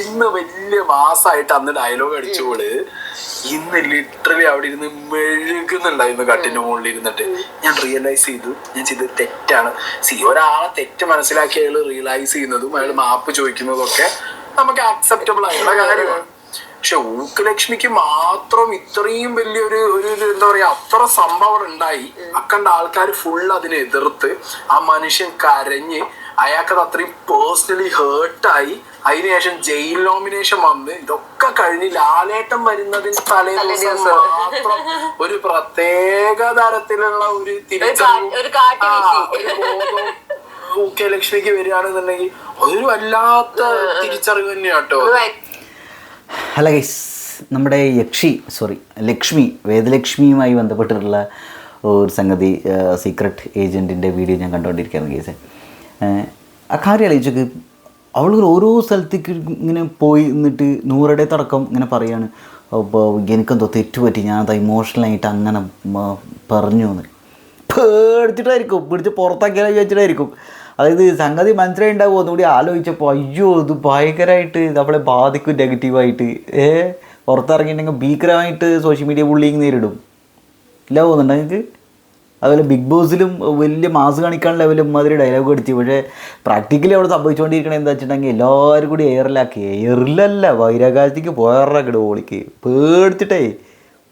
ഇന്ന് വലിയ മാസമായിട്ട് അന്ന് ഡയലോഗ് അടിച്ചോള് ഇന്ന് ലിറ്ററലി അവിടെ ഇരുന്ന് മെഴുകുന്നുണ്ടായിരുന്നു കട്ടിന്റെ മുകളിൽ ഇരുന്നിട്ട്. ഞാൻ റിയലൈസ് ചെയ്തു ഞാൻ ചെയ്തത് തെറ്റാണ്. ഒരാളെ തെറ്റ് മനസ്സിലാക്കി അയാൾ റിയലൈസ് ചെയ്യുന്നതും അയാൾ മാപ്പ് ചോദിക്കുന്നതും ഒക്കെ നമുക്ക് അക്സെപ്റ്റബിൾ ആയിട്ടുള്ള കാര്യമാണ്. പക്ഷെ ഊക്കലക്ഷ്മിക്ക് മാത്രം ഇത്രയും വലിയൊരു എന്താ പറയാ അത്ര സംഭവം ഉണ്ടായി. അക്കണ്ട ആൾക്കാർ ഫുൾ അതിനെ എതിർത്ത് ആ മനുഷ്യൻ കരഞ്ഞ് അയാൾക്കത് അത്രയും പേഴ്സണലി ഹേർട്ടായി. അതിനുശേഷം ജയിൽ നോമിനേഷൻ വന്ന് ഇതൊക്കെ കഴിഞ്ഞ് ലാലേട്ടൻ വരുന്നതിന് തലേ ദിവസം മാത്രം ഒരു പ്രത്യേക തരത്തിലുള്ള ഒരു ഊക്കലക്ഷ്മിക്ക് വരികയാണെന്നുണ്ടെങ്കിൽ അതൊരു വല്ലാത്ത തിരിച്ചറിവ് തന്നെയാട്ടോ. ഹലോ ഗൈസ്, നമ്മുടെ ലക്ഷ്മി വേദലക്ഷ്മിയുമായി ബന്ധപ്പെട്ടിട്ടുള്ള ഒരു സംഗതി സീക്രട്ട് ഏജൻറ്റിൻ്റെ വീഡിയോ ഞാൻ കണ്ടുകൊണ്ടിരിക്കുകയാണ് ഗൈസ്. ആ കാര്യം ആലോചിച്ചൊക്കെ അവൾ ഓരോ സ്ഥലത്തേക്ക് ഇങ്ങനെ പോയി നിന്നിട്ട് നൂറുടെ തടക്കം ഇങ്ങനെ പറയാണ്, അപ്പോൾ എനിക്കെന്തോ തെറ്റുപറ്റി ഞാനത് ഇമോഷണലായിട്ട് അങ്ങനെ പറഞ്ഞു എന്ന് പേടിച്ചിട്ടായിരിക്കും, പിടിച്ച് പുറത്താക്കിയാലോ വിചാരിച്ചിട്ടായിരിക്കും. അതായത് സംഗതി മനസ്സിലായിണ്ടാവും. ഒന്നുകൂടി ആലോചിച്ചപ്പോൾ അയ്യോ ഇത് ഭയങ്കരമായിട്ട് നമ്മളെ ബാധിക്കും നെഗറ്റീവായിട്ട്. പുറത്തിറങ്ങിയിട്ടുണ്ടെങ്കിൽ ഭീകരമായിട്ട് സോഷ്യൽ മീഡിയ ബുള്ളിങ് നേരിടും. ഇല്ല പോകുന്നുണ്ട് നിങ്ങൾക്ക്. അതുപോലെ ബിഗ് ബോസിലും വലിയ മാസ് കാണിക്കാൻ ലെവലും മാതിരി ഡയലോഗ് അടിച്ചു. പക്ഷേ പ്രാക്ടിക്കലി അവിടെ സംഭവിച്ചുകൊണ്ടിരിക്കണത് എന്താ വെച്ചിട്ടുണ്ടെങ്കിൽ എല്ലാവരും കൂടി എയറിലല്ല ബഹിരാകാശത്തേക്ക് പോയറക്കിട് ഓളിക്ക്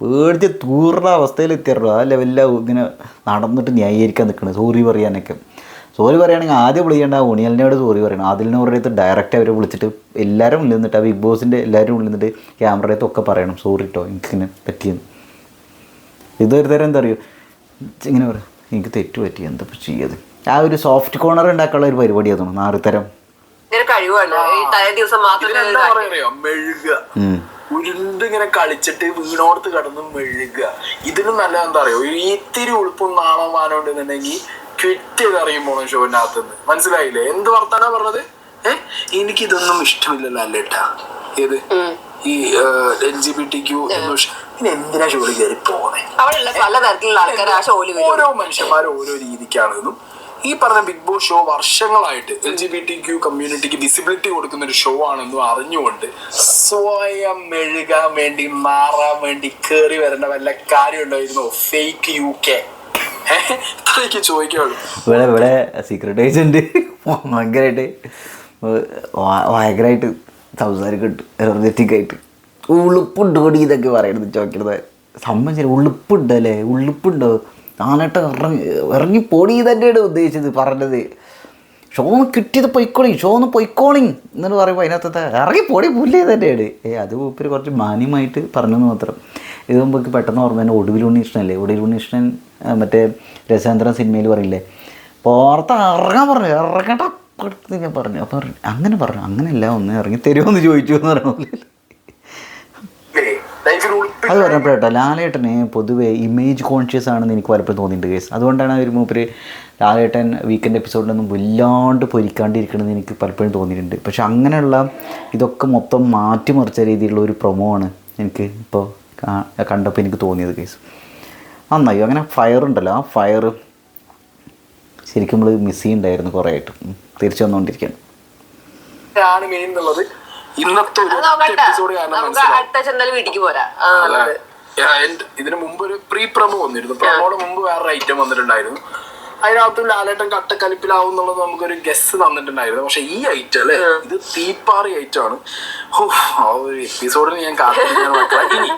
പേടിച്ച് തൂറുന്ന അവസ്ഥയിൽ എത്തിയറോ. ആ ലെവലിലാണ് ഇങ്ങനെ നടന്നിട്ട് ന്യായീകരിക്കാൻ നിൽക്കുന്നത്. സോറി പറയാനൊക്കെ പറയുകയാണെങ്കിൽ ആദ്യം വിളിക്കേണ്ട ഉണിയലിനോട് സോറി പറയണം. അതിലിനോടത്ത് ഡയറക്റ്റ് അവരെ വിളിച്ചിട്ട് എല്ലാവരും ഉള്ളിൽ നിന്നിട്ട് ആ ബിഗ് ബോസിൻ്റെ എല്ലാവരും ഉള്ളിൽ നിന്നിട്ട് ക്യാമറയത്തൊക്കെ പറയണം സോറി കേട്ടോ എനിക്കിങ്ങനെ പറ്റിയെന്ന്. ഇതൊരു തരം എന്താ പറയുക ഇങ്ങനെ പറയാം എനിക്ക് തെറ്റ് പറ്റി എന്താ ചെയ്യത്. ആ ഒരു സോഫ്റ്റ് കോർണർ ഉണ്ടാക്കാനുള്ള ഒരു പരിപാടി അതാണ് നാറിത്തരം. ഉരുണ്ടിങ്ങനെ കളിച്ചിട്ട് വീണോടത്ത് കിടന്ന് മെഴുകുക. ഇതിനും നല്ല എന്താ പറയുക ഇത്തിരി ഉളുപ്പും നാണോ മാനോ ഉണ്ടെന്നുണ്ടെങ്കിൽ ക്വിറ്റ് ചെയ്ത് അറിയുമ്പോൾ ഷോവിനകത്തുനിന്ന് മനസ്സിലായില്ലേ എന്ത് വർത്താനാ പറഞ്ഞത്. എനിക്കിതൊന്നും ഇഷ്ടമില്ലല്ലോ അല്ലേട്ടാ. ഏത് ഈ LGBTQ എന്തിനാ ഷോയിൽ കയറി പോണേ. ഓരോ മനുഷ്യന്മാരും ഓരോ രീതിക്കാണെന്നും ഈ പറഞ്ഞ ബിഗ് ബോസ് ഷോ വർഷങ്ങളായിട്ട് LGBTQ കമ്മ്യൂണിറ്റിക്ക് വിസിബിലിറ്റി കൊടുക്കുന്ന ഒരു ഷോ ആണെന്നും അറിഞ്ഞുകൊണ്ട് സ്വയം മെഴുകാൻ വേണ്ടി മാറാൻ വേണ്ടി കയറി വരേണ്ട വല്ല കാര്യം ഉണ്ടായിരുന്നു. Fake UK ചോദിക്കുള്ളൂ. ഇവിടെ സീക്രട്ട് ഏജന്റ് ഭയങ്കരമായിട്ട് സംസാരിക്കട്ട് എനർജറ്റിക്കായിട്ട് ഉളുപ്പുണ്ട് കൊടി ഇതൊക്കെ പറയണത് ചോദിക്കണത് സംബന്ധിച്ച ഉളുപ്പുണ്ടല്ലേ ഉളുപ്പുണ്ടോ ആനട്ട് ഇറങ്ങി പൊടി തന്നെയാണ് ഉദ്ദേശിച്ചത് പറഞ്ഞത്. ഷോന്ന് കിട്ടിയത് പൊയ്ക്കോളിങ് എന്ന് പറയുമ്പോൾ അതിനകത്ത് ഇറങ്ങി പൊടി പുല്ലേ തന്നെയാണ്. അത് മൂപ്പര് കുറച്ച് മാന്യമായിട്ട് പറഞ്ഞെന്ന് മാത്രം. ഇത് മുമ്പ് പെട്ടെന്ന് ഓർമ്മ തന്നെ ഒടുവിൽ ഉണ്ണീഷ്ണല്ലേ. ഒടുവിൽ ഉണ്ണീഷ്ണൻ മറ്റേ രസേന്ദ്രൻ സിനിമയിൽ പറയില്ലേ പുറത്ത് ഇറങ്ങാൻ പറഞ്ഞു ഇറങ്ങട്ട ഞാൻ പറഞ്ഞു. അപ്പോൾ അങ്ങനെയല്ല ഒന്ന് ഇറങ്ങി തരുമോയെന്ന് ചോദിച്ചു എന്ന് പറഞ്ഞ അത് പറഞ്ഞപ്പോഴേട്ടോ ലാലേട്ടനെ പൊതുവേ ഇമേജ് കോൺഷ്യസ് ആണെന്ന് എനിക്ക് പലപ്പോഴും തോന്നിയിട്ടുണ്ട് കേസ്. അതുകൊണ്ടാണ് ഒരു മൂപ്പര് ലാലേട്ടൻ വീക്കെൻഡ് എപ്പിസോഡിലൊന്നും വല്ലാണ്ട് പൊരിക്കാണ്ടിരിക്കണമെന്ന് എനിക്ക് പലപ്പോഴും തോന്നിയിട്ടുണ്ട്. പക്ഷെ അങ്ങനെയുള്ള ഇതൊക്കെ മൊത്തം മാറ്റിമറിച്ച രീതിയിലുള്ള ഒരു പ്രൊമോ ആണ് എനിക്ക് ഇപ്പോൾ കണ്ടപ്പോൾ എനിക്ക് തോന്നിയത് കേസ്. നന്നായി. അങ്ങനെ ഫയർ ഉണ്ടല്ലോ ആ ഫയർ ശരിക്കും നമ്മൾ മിസ് ചെയ്യുന്നുണ്ടായിരുന്നു കുറേ ആയിട്ട്. തിരിച്ചു വന്നുകൊണ്ടിരിക്കുകയാണ്. ഇതിനു മുമ്പ് ഒരു പ്രീ പ്രമോ വന്നിരുന്നു. പ്രമോയുടെ മുമ്പ് വേറൊരു ഐറ്റം വന്നിട്ടുണ്ടായിരുന്നു. അതിനകത്ത് ലാലേട്ടൻ കട്ടക്കലിപ്പിലാവും എന്നുള്ളത് നമുക്കൊരു ഗസ് തന്നിട്ടുണ്ടായിരുന്നു. പക്ഷെ ഈ ഐറ്റം അല്ലേ ഇത് തീപ്പാറി ഐറ്റം ആണ്. ആ ഒരു എപ്പിസോഡിൽ ഞാൻ കാത്തിരിക്കാൻ ഇനി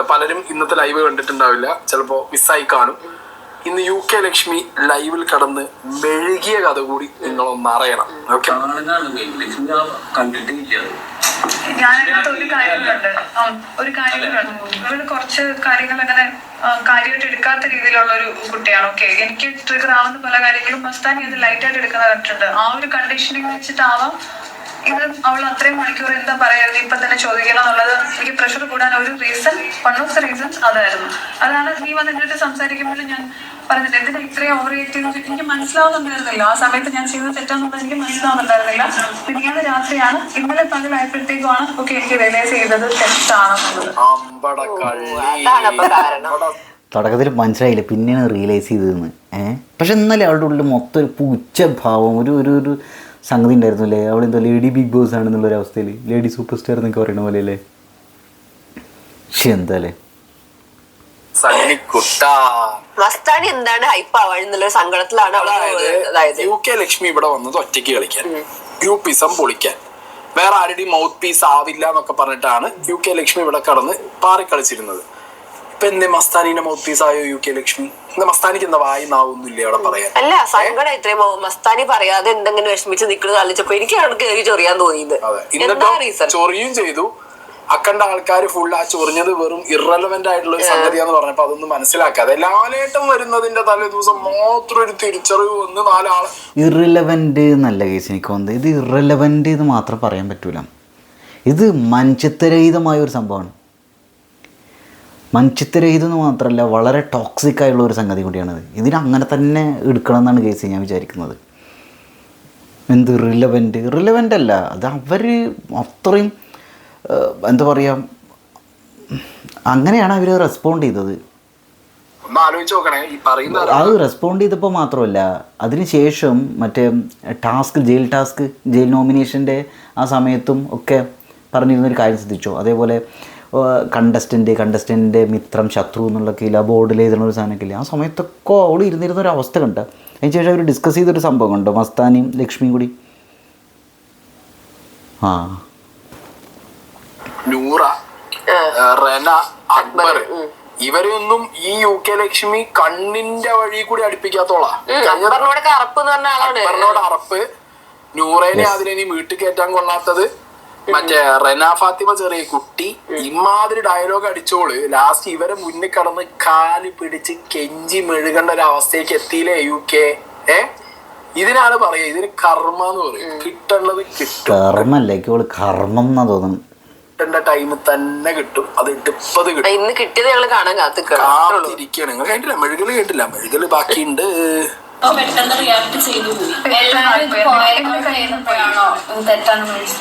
പലരും ഇന്നത്തെ ലൈവ് കണ്ടിട്ടുണ്ടാവില്ല, ചിലപ്പോ മിസ്സായി കാണും. ഇന്ന് UK ലക്ഷ്മി ലൈവിൽ കടന്ന് മെഴുകിയ കഥ കൂടി നിങ്ങളൊന്ന് അറിയണം. ഓക്കെ ഞാനതിനകത്ത് ഒരു കാര്യങ്ങളുണ്ട് കുറച്ച് കാര്യങ്ങൾ അങ്ങനെ കാര്യമായിട്ട് എടുക്കാത്ത രീതിയിലുള്ള ഒരു കുട്ടിയാണ്. ഓക്കെ എനിക്ക് ട്രിഗർ ആവുന്ന പല കാര്യങ്ങളും മസ്താനി അത് ലൈറ്റായിട്ട് എടുക്കുന്ന കണ്ടിട്ടുണ്ട്. ആ ഒരു കണ്ടീഷനിങ് വെച്ചിട്ടാവാം ഇത് അവൾ അത്രയും മണിക്കൂർ എന്താ പറയാ ഇപ്പൊ തന്നെ ചോദിക്കണം എന്നുള്ളത് എനിക്ക് പ്രഷർ കൂടാൻ ഒരു reason one of the reasons അതായിരുന്നു. അതാണ് നീ വന്ന് എന്നിട്ട് സംസാരിക്കുമ്പോൾ ഞാൻ പറഞ്ഞിട്ട് എന്തിനാ ഇത്രയും ഓവർ ചെയ്യുന്നത് എനിക്ക് മനസ്സിലാവുന്നുണ്ടായിരുന്നില്ല. ആ സമയത്ത് ഞാൻ ചെയ്തത് തെറ്റാന്നുള്ളത് എനിക്ക് മനസ്സിലാവുന്നുണ്ടായിരുന്നില്ല. പിന്നീട് രാത്രിയാണ് ഇന്നലെ പകലായപ്പോഴത്തേക്കുമാണ് ഓക്കെ എനിക്ക് റിയലൈസ് ചെയ്തത് തെറ്റാണെന്നുള്ളത്. തുടക്കത്തിൽ മനസ്സിലായില്ല, പിന്നെയാണ് റിയലൈസ് ചെയ്തതെന്ന്. പക്ഷെ എന്നാലും അവളുടെ ഉള്ളിൽ മൊത്തം ഒരു പുച്ഛഭാവം, ഒരു സംഗതി ഉണ്ടായിരുന്നു അല്ലേ, അവളെന്തോ ലേഡി ബിഗ് ബോസ് ആണെന്നുള്ളൊരു അവസ്ഥയിൽ, ലേഡി സൂപ്പർ സ്റ്റാർ എന്നൊക്കെ പറയുന്ന പോലെ അല്ലേ. പക്ഷെ എന്താ അല്ലേ മസ്താനി എന്താണ് ഹൈപ്പ് ആവാനുള്ള സങ്കടത്തിലാണ് അവള്. UK ലക്ഷ്മി ഇവിടെ വന്നത് ഒറ്റയ്ക്ക് കളിക്കാൻ, ഗ്രൂപ്പിസം പൊളിക്കാൻ, വേറെ ആരുടെയും മൗത്ത് പീസ് ആവില്ല എന്നൊക്കെ പറഞ്ഞിട്ടാണ് UK ലക്ഷ്മി ഇവിടെ കടന്ന് പാറി കളിച്ചിരുന്നത്. ഇപ്പൊ എന്തേ മസ്താനിന്റെ മൗത്ത് പീസ് ആയോ UK ലക്ഷ്മി? എന്താ മസ്താനിക്ക് എന്താ വായി നാവുന്നില്ലേ അവിടെ പറയാൻ? അല്ല, സങ്കടം ഇത്രയും മസ്താനി പറയാതെ എന്തെങ്കിലും വിഷമിച്ച് നിൽക്കുന്നത് ആലോചിച്ചപ്പോ എനിക്കാണ് കയറി ചൊറിയാൻ തോന്നിയത്. എന്നിട്ടും ചൊറിയും ചെയ്തു. അക്കണ്ട ആൾക്കാർ ഫുൾ ആ ചൊറിഞ്ഞത് വെറും ഇറലവന്റ് ആയിട്ടുള്ള ഒരു സംഗതിയാന്ന് പറഞ്ഞപ്പോ അതൊന്നും മനസ്സിലാക്കാതെ ലാലേട്ടം വരുന്നതിന്റെ തലേ ദിവസം മാത്രം ഒരു തിരിച്ചറിവ് വന്ന് 4 ആള്. ഇറലവന്റ് നല്ല കേസ് എനിക്ക് തോന്നുന്നത്. ഇത് ഇറലവന്റ് എന്ന് മാത്രം പറയാൻ പറ്റൂല, ഇത് മനുഷ്യത്വരഹിതമായ ഒരു സംഭവമാണ്. മനുഷ്യത്വരഹിതം എന്ന് മാത്രമല്ല, വളരെ ടോക്സിക് ആയുള്ള ഒരു സംഗതി കൂടിയാണിത്. ഇതിന് അങ്ങനെ തന്നെ എടുക്കണം എന്നാണ് കേസ് ഞാൻ വിചാരിക്കുന്നത്. എന്ത് റിലവൻ്റ് അല്ല, അത് അവർ അത്രയും എന്താ പറയുക, അങ്ങനെയാണ് അവർ റെസ്പോണ്ട് ചെയ്തത്. അത് റെസ്പോണ്ട് ചെയ്തപ്പോൾ മാത്രമല്ല, അതിന് ശേഷം മറ്റേ ജയിൽ നോമിനേഷൻ്റെ ആ സമയത്തും ഒക്കെ പറഞ്ഞിരുന്നൊരു കാര്യം ശ്രദ്ധിച്ചോ. അതേപോലെ കണ്ടസ്റ്റൻ്റിൻ്റെ മിത്രം ശത്രു എന്നുള്ളൊക്കെ ഇല്ല, ബോർഡിൽ എഴുതുന്ന ഒരു സാധനമൊക്കെ ഇല്ല, ആ സമയത്തൊക്കെ അവൾ ഇരുന്നിരുന്നൊരു അവസ്ഥ കണ്ട. അതിന് ശേഷം അവർ ഡിസ്കസ് ചെയ്തൊരു സംഭവം കണ്ടോ, മസ്താനിയും ലക്ഷ്മിയും കൂടി. നൂറ, റെന, അക്ബർ ഇവരൊന്നും ഈ UK ലക്ഷ്മി കണ്ണിന്റെ വഴി കൂടി അടുപ്പിക്കാത്തോളാ. അക്ബറിനോട് അറപ്പ്, നൂറേനെ അതിനെ വീട്ടിൽ കയറ്റാൻ കൊള്ളാത്തത്, മറ്റേ റെന ഫാത്തിമ ചെറിയ കുട്ടി ഇമാതിരി ഡയലോഗ് അടിച്ചോള് ലാസ്റ്റ് ഇവരെ മുന്നിൽ കടന്ന് കാല് പിടിച്ച് കെഞ്ചി മെഴുകേണ്ട ഒരു അവസ്ഥയ്ക്ക് എത്തിയില്ലേ UK. ഇതിനാണ് പറയാ, ഇതിന് കർമ്മ എന്ന് പറയും. കിട്ടേണ്ടത് കിട്ടും, കർമ്മം എന്നാ തോന്നുന്നു. കിട്ടേണ്ട ടൈം തന്നെ കിട്ടും. അത് ഇടിപ്പത് കിട്ടും. ഇന്ന് കിട്ടിയത് ഞങ്ങൾ കാണാൻ കാത്തിരിക്കുകയാണ്. നിങ്ങൾ കേട്ടില്ല, മെഴുകല് കേട്ടില്ല, മെഴുകല് ബാക്കിയുണ്ട്. പെട്ടെന്ന് റിയാക്ട് ചെയ്തു പോയി.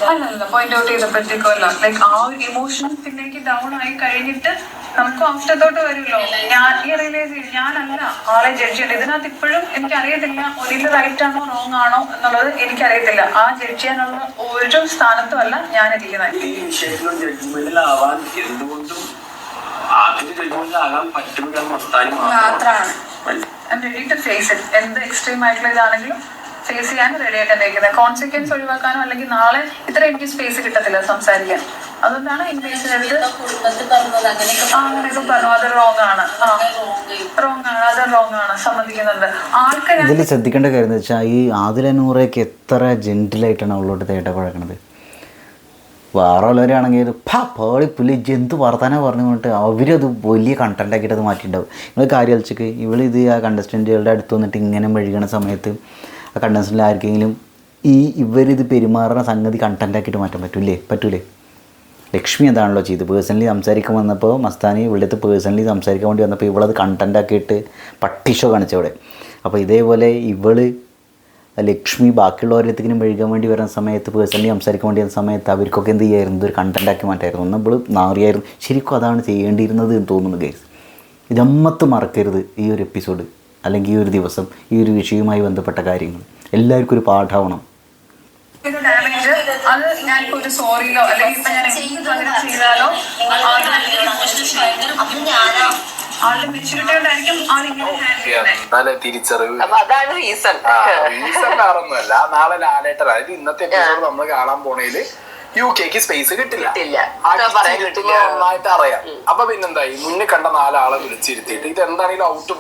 അല്ലല്ല, പോയിന്റ് ഔട്ട് ചെയ്തപ്പോഴത്തേക്കോ അല്ല, ലൈക്ക് ആ ഒരു ഇമോഷൻ പിന്നേക്ക് ഡൗൺ ആയി കഴിഞ്ഞിട്ട് നമുക്ക് ആഫ്റ്റർ തോട്ട് വരുമല്ലോ. ഞാൻ റിയലൈസ് ചെയ്തു ഞാനല്ല ആളെ ജഡ്ജ് ചെയ്യണം. ഇതിനകത്ത് ഇപ്പോഴും എനിക്കറിയത്തില്ല ഇത് റൈറ്റ് ആണോ റോങ് ആണോ എന്നുള്ളത് എനിക്കറിയത്തില്ല. ആ ജഡ്ജ് ചെയ്യാനുള്ള ഒരു സ്ഥാനത്തും അല്ല ഞാൻ ഇരിക്കുന്നത്. ഈ വിഷയത്തിലും ജഡ്ജ്മെന്റിലാവാൻ എന്തുകൊണ്ടും ആദ്യം ജഡ്ജ്മെന്റിലാകാൻ പറ്റുന്ന മസ്താനി മാത്രമാണ്. Ready to face it. എന്ത് എക്സ്ട്രീം ആയിട്ടുള്ള ഇതാണെങ്കിലും ഫേസ് ചെയ്യാൻ റെഡി ആയിട്ടാണ് ഇരിക്കുന്നത്. കോൺസിക്വൻസ് ഒഴിവാക്കാനോ അല്ലെങ്കിൽ നാളെ ഇത്ര എനിക്ക് സ്പേസ് കിട്ടത്തില്ല സംസാരിക്കാൻ. അതുകൊണ്ടാണ് ഇംഗ്ലീഷിനടുത്ത് അങ്ങനെയൊക്കെ പറഞ്ഞു. അത് റോങ് ആണ്, അത് റോങ് ആണ്, സമ്മതിക്കുന്നുണ്ട്. ആൾക്കാർ ഇതിൽ ശ്രദ്ധിക്കേണ്ട കാര്യം എന്ന് വെച്ചാൽ, ഈ ആദില നൂറയ്ക്ക് എത്ര ജെന്റിലായിട്ടാണ് അവളോട്ട് തേട്ടപ്പഴക്കണത്. വേറെ ഉള്ളവരാണെങ്കിൽ പേടി പുള്ളി ജന്തു വർത്താനം പറഞ്ഞു കൊണ്ടിട്ട് അവരത് വലിയ കണ്ടന്റ് ആക്കിയിട്ട് അത് മാറ്റിയിട്ടുണ്ടാവും. നിങ്ങൾ കാര്യം കളിച്ചേക്ക് ഇവളിത് ആ കണ്ടസ്റ്റൻറ്റുകളുടെ അടുത്ത് വന്നിട്ട് ഇങ്ങനെ മെഴുകണ സമയത്ത് ആ കണ്ടസ്റ്റൻറ്റിൽ ആർക്കെങ്കിലും ഇവരിത് പെരുമാറുന്ന സംഗതി കണ്ടന്റ് ആക്കിയിട്ട് മാറ്റാൻ പറ്റൂലേ? ലക്ഷ്മി അതാണല്ലോ ചെയ്ത്. പേഴ്സണലി സംസാരിക്കാൻ വന്നപ്പോൾ മസ്താനി ഇവിടുത്തെ പേഴ്സണലി സംസാരിക്കാൻ വേണ്ടി വന്നപ്പോൾ ഇവളത് കണ്ടന്റ് ആക്കിയിട്ട് പട്ടിഷോ കാണിച്ചവിടെ. അപ്പോൾ ഇതേപോലെ ലക്ഷ്മി ബാക്കിയുള്ളവരത്തേക്കിനും മെഴുകാൻ വേണ്ടി വരുന്ന സമയത്ത്, പേഴ്സണലി സംസാരിക്കാൻ വേണ്ടി വരുന്ന സമയത്ത് അവർക്കൊക്കെ എന്ത് ചെയ്യായിരുന്നു, ഒരു കണ്ടൻറ്റാക്കി മാറ്റായിരുന്നു. നമ്മൾ നാറിയായിരുന്നു. ശരിക്കും അതാണ് ചെയ്യേണ്ടിയിരുന്നത് എന്ന് തോന്നുന്നു ഗൈസ്. ഇതമ്മത്ത് മറക്കരുത് ഈ ഒരു എപ്പിസോഡ്, അല്ലെങ്കിൽ ഈ ഒരു ദിവസം, ഈ ഒരു വിഷയവുമായി ബന്ധപ്പെട്ട കാര്യങ്ങൾ എല്ലാവർക്കും ഒരു പാഠമാവണം. അത് ഞാനിപ്പോ ഒരു സോറിയിലോ അല്ലെങ്കിൽ ഇപ്പൊ ഞാൻ ചെയ്താലോ ആളുടെ മെച്യൂരിറ്റി കൊണ്ടായിരിക്കും ആളിങ്ങനെ തിരിച്ചറിവ്. അതാണ് റീസൺ. റീസൺ വേറൊന്നുമല്ല, നാളെ ലാലേട്ടൻ, അതായത് ഇന്നത്തെ എപ്പിസോഡ് നമ്മൾ കാണാൻ പോണേല് UKക്ക് സ്പേസ് കിട്ടില്ല, നന്നായിട്ട് അറിയാം. അപ്പൊ പിന്നെന്തായി, മുന്നേ കണ്ട 4 ആളെ വിളിച്ചിരുത്തിയിട്ട് ഇതെന്താണെങ്കിലും ഔട്ട്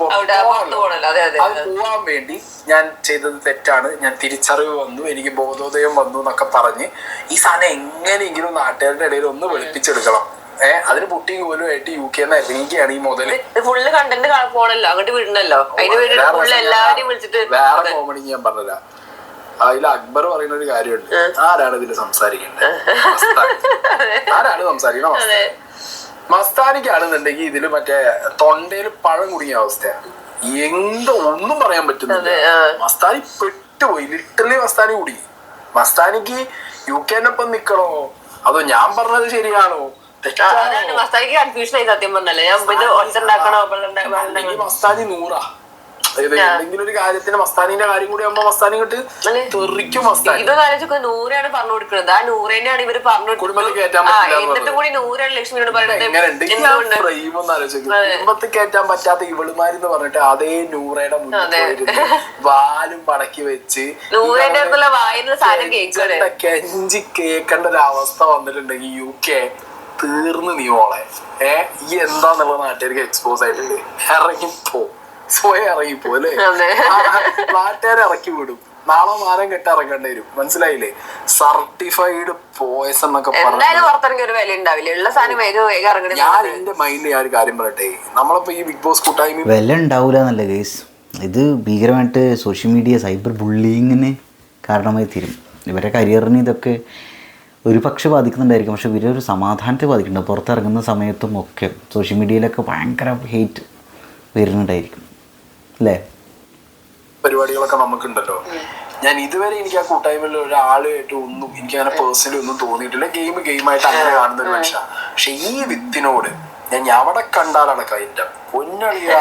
അത് പോവാൻ വേണ്ടി ഞാൻ ചെയ്തത് തെറ്റാണ്, ഞാൻ തിരിച്ചറിവ് വന്നു, എനിക്ക് ബോധോദയം വന്നു എന്നൊക്കെ പറഞ്ഞ് ഈ സാധനം എങ്ങനെയെങ്കിലും നാട്ടുകാരുടെ ഇടയിൽ ഒന്ന് വെളുപ്പിച്ചെടുക്കണം. അതിന് പുട്ടിയും പോലും ആയിട്ട് UK ഇറങ്ങിയാണ് ഈ മുതല്. ഫുള്ള് കണ്ടന്റ് പോണല്ലോ, അങ്ങോട്ട് വിടണല്ലോ. വേറെ കോമഡി ഞാൻ പറഞ്ഞില്ല. അതിൽ അക്ബർ പറയുന്ന ഒരു കാര്യമുണ്ട്, ആരാണ് ഇതിൽ സംസാരിക്കേണ്ടത്? ആരാണ് സംസാരിക്കണ? മസ്താനിക്കാണെന്നുണ്ടെങ്കിൽ ഇതില് മറ്റേ തൊണ്ടയിൽ പഴം കുടുങ്ങിയ അവസ്ഥയാണ്. ഒന്നും പറയാൻ പറ്റുന്നില്ല. മസ്താനി പെട്ടുപോയി, ലിറ്ററലി മസ്താനി കുടുങ്ങി. മസ്താനിക്ക് UK-നൊപ്പം നിക്കണോ അതോ ഞാൻ പറഞ്ഞത് ശരിയാണോ? മസ്താനിക്ക് കൺഫ്യൂഷൻ ആയി സത്യം പറഞ്ഞല്ലേ. മസ്താനി 100 എന്തെങ്കിലും ഒരു കാര്യത്തിന് മസ്താനിന്റെ കാര്യം കൂടി ആകുമ്പോ മസ്താനി ഇങ്ങോട്ട് തെറിക്കും. മസ്താനി ഇതൊക്കെ ആലോചിച്ച് നൂറയാണ് പറഞ്ഞു കൊടുക്കുന്നത്. ആ നൂറേനെയാണ് ഇവര് പറഞ്ഞു കുടുംബത്തിൽ കയറ്റാൻ എന്നിട്ടും കൂടി നൂറാണ് ലക്ഷ്മിയോട് പറയുന്നത്. കുടുംബത്തിൽ കയറ്റാൻ പറ്റാത്ത ഇവളുമാരെന്ന് പറഞ്ഞിട്ട് അതേ നൂറയുടെ മുന്നിൽ വാലും പടക്കി വെച്ച് നൂറേന്റെ അടുത്തുള്ള വായന സാധനം കേൾക്കുക കെഞ്ചി കേൾക്കേണ്ട ഒരു അവസ്ഥ വന്നിട്ടുണ്ടെങ്കിൽ UK തീർന്ന് നീ മോളെ. ഈ എന്താന്നുള്ള നാട്ടുകാർക്ക് എക്സ്പോസ് ആയിട്ടുണ്ട്. ഇറങ്ങിപ്പോ സ്വയം ഇറങ്ങിപ്പോ അല്ലേ? നാട്ടുകാരെ ഇറക്കി വിടും. നാളെ മാനം കെട്ട് ഇറങ്ങേണ്ടി വരും. മനസ്സിലായില്ലേ? സർട്ടിഫൈഡ് പോയസ് എന്നൊക്കെ പുറത്തിറങ്ങിയ ഒരു വില ഉണ്ടാവില്ല. ഉള്ള സാധനം വേഗം വേഗം ഇറങ്ങി. ഞാൻ എന്റെ മൈൻഡിൽ ഞാൻ ഒരു കാര്യം പറയട്ടെ, നമ്മളിപ്പോ ഈ ബിഗ് ബോസ് കൂട്ടായ്മ വില ഉണ്ടാവില്ല എന്നല്ല ഗൈസ്, ഇത് ഭീകരമായിട്ട് സോഷ്യൽ മീഡിയ സൈബർ ബുള്ളിങ്ങിന് കാരണമായി തീരും. ഇവരുടെ കരിയറിന് ഇതൊക്കെ ഒരു പക്ഷെ ബാധിക്കുന്നുണ്ടായിരിക്കും, പക്ഷെ ഇവരൊരു സമാധാനത്തെ ബാധിക്കുന്നുണ്ട്. പുറത്തിറങ്ങുന്ന സമയത്തും ഒക്കെ സോഷ്യൽ മീഡിയയിലൊക്കെ ഭയങ്കര ഹെയ്റ്റ് വരുന്നുണ്ടായിരിക്കും അല്ലേ? പരിപാടികളൊക്കെ നമുക്കുണ്ടല്ലോ. ഞാൻ ഇതുവരെ എനിക്ക് ആ കൂട്ടായ്മയിൽ ഒരാളുമായിട്ട് ഒന്നും എനിക്ക് അങ്ങനെ പേഴ്സണലി ഒന്നും തോന്നിയിട്ടില്ല. ഗെയിമായിട്ട് അങ്ങനെ കാണുന്ന ഒരു മനുഷ്യനാണ്. പക്ഷെ ഈ വിത്തിനോട് ഞാൻ അവിടെ കണ്ടാലാണ് കയറ്റം. പൊന്നളിയാ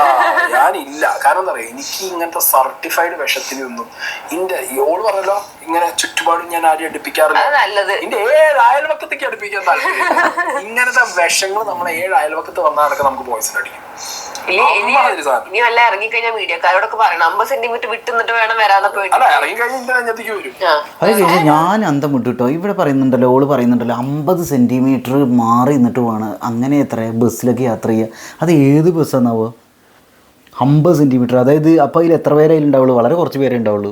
ഞാനില്ല. കാരണം എന്താ പറയാ, എനിക്ക് ഇങ്ങനത്തെ സർട്ടിഫൈഡ് വിഷത്തിനൊന്നും എന്റെ ഓള് പറഞ്ഞല്ലോ ഇങ്ങനെ ചുറ്റുപാടും ഞാൻ ആരും അടുപ്പിക്കാറില്ല. എന്റെ 7 അയൽവക്കത്തേക്ക് അടുപ്പിക്കാൻ താല്പര്യം. ഇങ്ങനത്തെ വിഷങ്ങൾ നമ്മളെ 7 അയൽവക്കത്ത് വന്നാലൊക്കെ നമുക്ക് പോയിസൺ അടിക്കും. ഇനി വല്ല ഇറങ്ങിക്കഴിഞ്ഞാൽ മീഡിയക്കാരോടൊക്കെ പറയണം 50 സെന്റിമീറ്റർ വിട്ടുന്നിട്ട് വേണം വരാന്നൊക്കെ. അത് കഴിഞ്ഞാൽ ഞാൻ അന്തം വിട്ടു. ഇവിടെ പറയുന്നുണ്ടല്ലോ, ഓള് പറയുന്നുണ്ടല്ലോ 50 സെന്റിമീറ്റർ മാറി നിന്നിട്ട് വേണം അങ്ങനെ എത്ര ബസ്സിലൊക്കെ യാത്ര ചെയ്യുക. അത് ഏത് ബസ്സാന്നാവോ 50 സെന്റിമീറ്റർ? അതായത് അപ്പോൾ അതിൽ എത്ര പേരെ ഉണ്ടാവുള്ളൂ? വളരെ കുറച്ച് പേരേ ഉണ്ടാവുള്ളൂ.